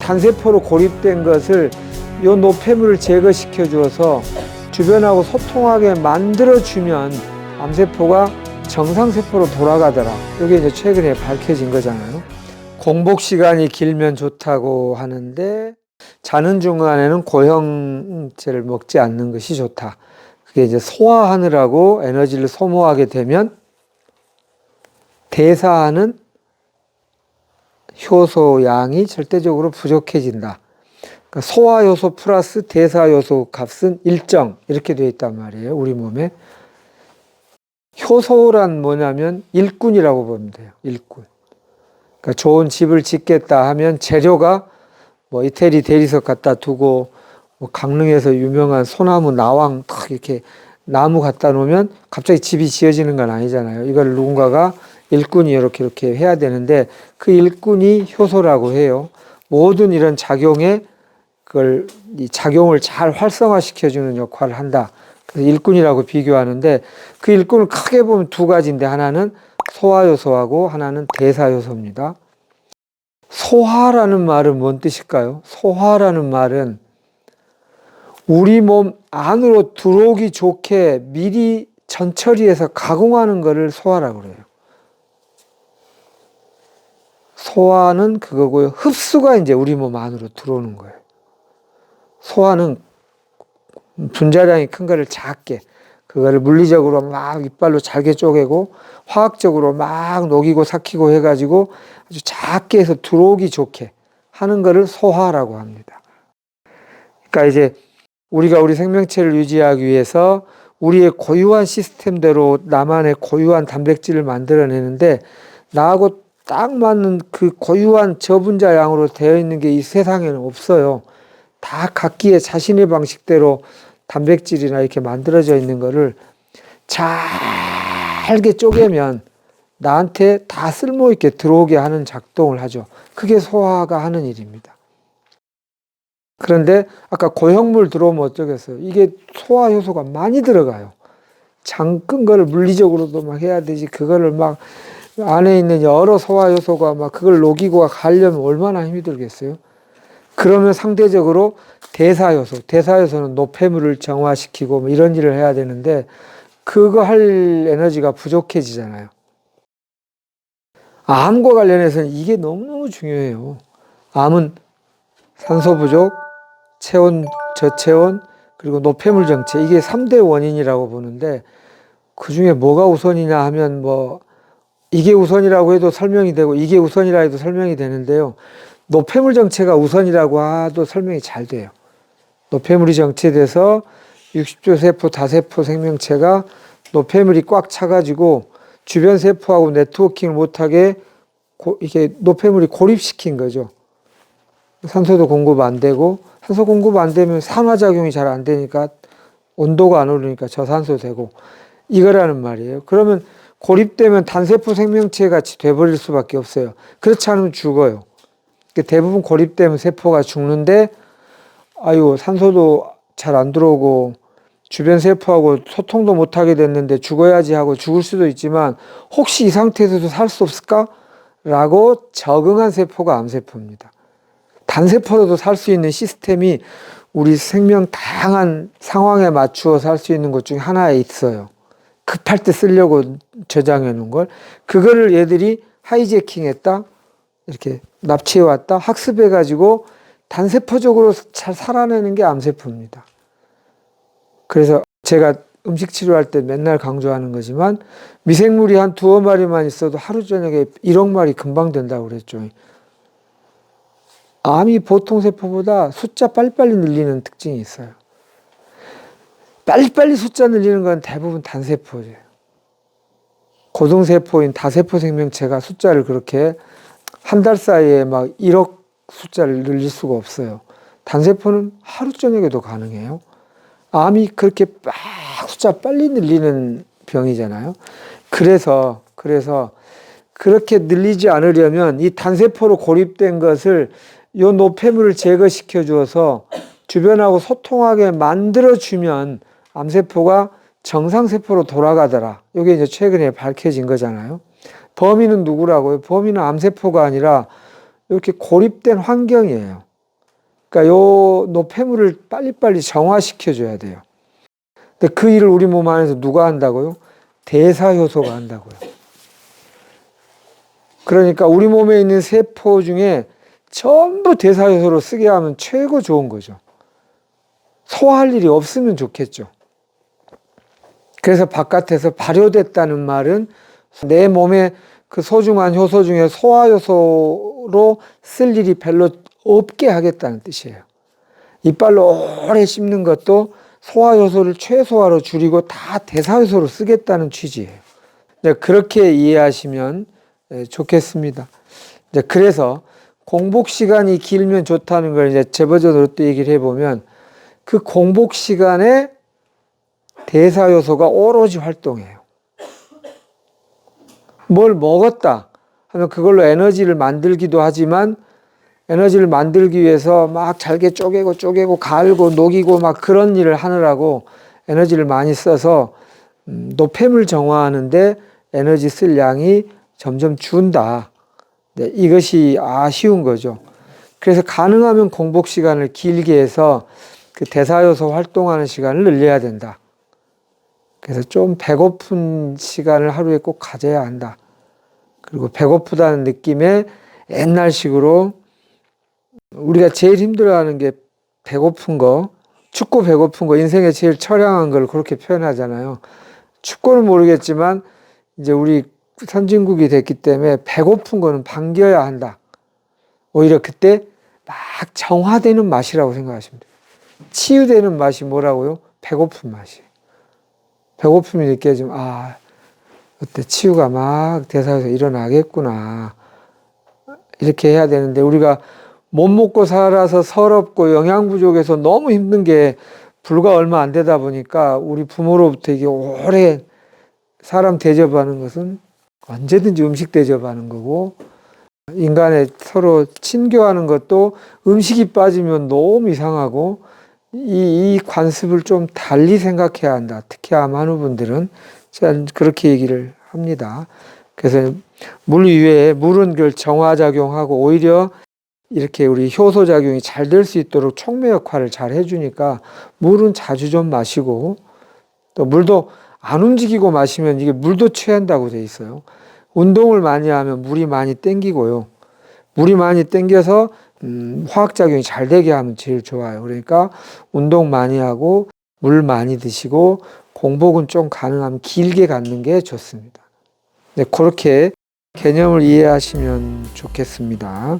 단세포로 고립된 것을 이 노폐물을 제거시켜 주어서 주변하고 소통하게 만들어주면 암세포가 정상세포로 돌아가더라. 이게 이제 최근에 밝혀진 거잖아요. 공복 시간이 길면 좋다고 하는데 자는 중간에는 고형제를 먹지 않는 것이 좋다. 그게 이제 소화하느라고 에너지를 소모하게 되면 대사하는 효소 양이 절대적으로 부족해진다. 그러니까 소화 요소 플러스 대사 요소 값은 일정 이렇게 되어 있단 말이에요. 우리 몸에. 효소란 뭐냐면 일꾼이라고 보면 돼요. 일꾼. 그러니까 좋은 집을 짓겠다 하면 재료가 뭐 이태리 대리석 갖다 두고 뭐 강릉에서 유명한 소나무 나왕 탁 이렇게 나무 갖다 놓으면 갑자기 집이 지어지는 건 아니잖아요. 이걸 누군가가 일꾼이 이렇게 해야 되는데 그 일꾼이 효소라고 해요. 모든 이런 작용에 그걸 이 작용을 잘 활성화시켜주는 역할을 한다. 그래서 일꾼이라고 비교하는데 그 일꾼을 크게 보면 두 가지인데 하나는 소화요소하고 하나는 대사요소입니다. 소화라는 말은 뭔 뜻일까요? 소화라는 말은 우리 몸 안으로 들어오기 좋게 미리 전처리해서 가공하는 것을 소화라고 그래요. 소화는 그거고요. 흡수가 이제 우리 몸 안으로 들어오는 거예요. 소화는 분자량이 큰 거를 작게, 그거를 물리적으로 막 이빨로 잘게 쪼개고 화학적으로 막 녹이고 삭히고 해가지고 아주 작게 해서 들어오기 좋게 하는 거를 소화라고 합니다. 그러니까 이제 우리가 우리 생명체를 유지하기 위해서 우리의 고유한 시스템대로 나만의 고유한 단백질을 만들어내는데 나하고 딱 맞는 그 고유한 저분자 양으로 되어 있는 게 이 세상에는 없어요. 다 각기의 자신의 방식대로 단백질이나 이렇게 만들어져 있는 거를 잘게 쪼개면 나한테 다 쓸모있게 들어오게 하는 작동을 하죠. 그게 소화가 하는 일입니다. 그런데 아까 고형물 들어오면 어쩌겠어요? 이게 소화 효소가 많이 들어가요. 잠깐 거를 물리적으로도 막 해야 되지. 그거를 막 안에 있는 여러 소화 효소가 막 그걸 녹이고 가려면 얼마나 힘이 들겠어요? 그러면 상대적으로 대사효소는 노폐물을 정화시키고 뭐 이런 일을 해야 되는데 그거 할 에너지가 부족해지잖아요. 암과 관련해서는 이게 너무너무 중요해요. 암은 산소 부족, 체온, 저체온, 그리고 노폐물 정체 이게 3대 원인이라고 보는데 그중에 뭐가 우선이냐 하면 뭐 이게 우선이라고 해도 설명이 되고 이게 우선이라 해도 설명이 되는데요. 노폐물 정체가 우선이라고 해도 설명이 잘 돼요. 노폐물이 정체돼서 60조 세포, 다세포 생명체가 노폐물이 꽉 차가지고 주변 세포하고 네트워킹을 못하게 이게 노폐물이 고립시킨 거죠. 산소도 공급 안 되고 산소 공급 안 되면 산화작용이 잘 안 되니까 온도가 안 오르니까 저산소 되고 이거라는 말이에요. 그러면 고립되면 단세포 생명체 같이 돼버릴 수밖에 없어요. 그렇지 않으면 죽어요. 대부분 고립되면 세포가 죽는데 아유 산소도 잘 안 들어오고 주변 세포하고 소통도 못하게 됐는데 죽어야지 하고 죽을 수도 있지만 혹시 이 상태에서도 살 수 없을까? 라고 적응한 세포가 암세포입니다. 단세포로도 살 수 있는 시스템이 우리 생명 다양한 상황에 맞추어 살 수 있는 것 중에 하나에 있어요. 급할 때 쓰려고 저장해 놓은 걸. 그거를 얘들이 하이제킹했다. 이렇게 납치해왔다. 학습해가지고 단세포적으로 잘 살아내는 게 암세포입니다. 그래서 제가 음식 치료할 때 맨날 강조하는 거지만 미생물이 한 두어 마리만 있어도 하루 저녁에 1억 마리 금방 된다고 그랬죠. 암이 보통 세포보다 숫자 빨리빨리 늘리는 특징이 있어요. 빨리빨리 숫자 늘리는 건 대부분 단세포예요. 고등세포인 다세포 생명체가 숫자를 그렇게 한 달 사이에 막 1억 숫자를 늘릴 수가 없어요. 단세포는 하루 저녁에도 가능해요. 암이 그렇게 막 숫자 빨리 늘리는 병이잖아요. 그래서 그렇게 늘리지 않으려면 이 단세포로 고립된 것을 요 노폐물을 제거시켜 주어서 주변하고 소통하게 만들어주면 암세포가 정상세포로 돌아가더라. 이게 이제 최근에 밝혀진 거잖아요. 범인은 누구라고요? 범인은 암세포가 아니라 이렇게 고립된 환경이에요. 그러니까 요 노폐물을 빨리빨리 정화시켜 줘야 돼요. 근데 그 일을 우리 몸 안에서 누가 한다고요? 대사효소가 한다고요. 그러니까 우리 몸에 있는 세포 중에 전부 대사효소로 쓰게 하면 최고 좋은 거죠. 소화할 일이 없으면 좋겠죠. 그래서 바깥에서 발효됐다는 말은 내 몸에 그 소중한 효소 중에 소화효소로 쓸 일이 별로 없게 하겠다는 뜻이에요. 이빨로 오래 씹는 것도 소화효소를 최소화로 줄이고 다 대사효소로 쓰겠다는 취지예요. 그렇게 이해하시면 좋겠습니다. 그래서 공복 시간이 길면 좋다는 걸 이제 제 버전으로 또 얘기를 해보면 그 공복 시간에 대사효소가 오로지 활동해요. 뭘 먹었다 하면 그걸로 에너지를 만들기도 하지만 에너지를 만들기 위해서 막 잘게 쪼개고 갈고 녹이고 막 그런 일을 하느라고 에너지를 많이 써서 노폐물 정화하는데 에너지 쓸 양이 점점 준다. 네, 이것이 아쉬운 거죠. 그래서 가능하면 공복 시간을 길게 해서 그 대사효소 활동하는 시간을 늘려야 된다. 그래서 좀 배고픈 시간을 하루에 꼭 가져야 한다. 그리고 배고프다는 느낌에 옛날식으로 우리가 제일 힘들어하는 게 배고픈 거, 춥고 배고픈 거, 인생에 제일 처량한 걸 그렇게 표현하잖아요. 춥고는 모르겠지만 이제 우리 선진국이 됐기 때문에 배고픈 거는 반겨야 한다. 오히려 그때 막 정화되는 맛이라고 생각하시면 돼요. 치유되는 맛이 뭐라고요? 배고픈 맛이에요. 배고픔이 느껴지면 그때 치유가 막 대사에서 일어나겠구나. 이렇게 해야 되는데 우리가 못 먹고 살아서 서럽고 영양 부족해서 너무 힘든 게 불과 얼마 안 되다 보니까 우리 부모로부터 이게 오래 사람 대접하는 것은 언제든지 음식 대접하는 거고 인간의 서로 친교하는 것도 음식이 빠지면 너무 이상하고 이 관습을 좀 달리 생각해야 한다. 특히 암 환우분들은 그렇게 얘기를 합니다. 그래서 물 위에 물은 그 정화작용하고 오히려 이렇게 우리 효소작용이 잘 될 수 있도록 촉매 역할을 잘 해주니까 물은 자주 좀 마시고 또 물도 안 움직이고 마시면 이게 물도 취한다고 돼 있어요. 운동을 많이 하면 물이 많이 땡기고요. 물이 많이 땡겨서 화학작용이 잘 되게 하면 제일 좋아요. 그러니까 운동 많이 하고 물 많이 드시고 공복은 좀 가능하면 길게 갖는 게 좋습니다. 네, 그렇게 개념을 이해하시면 좋겠습니다.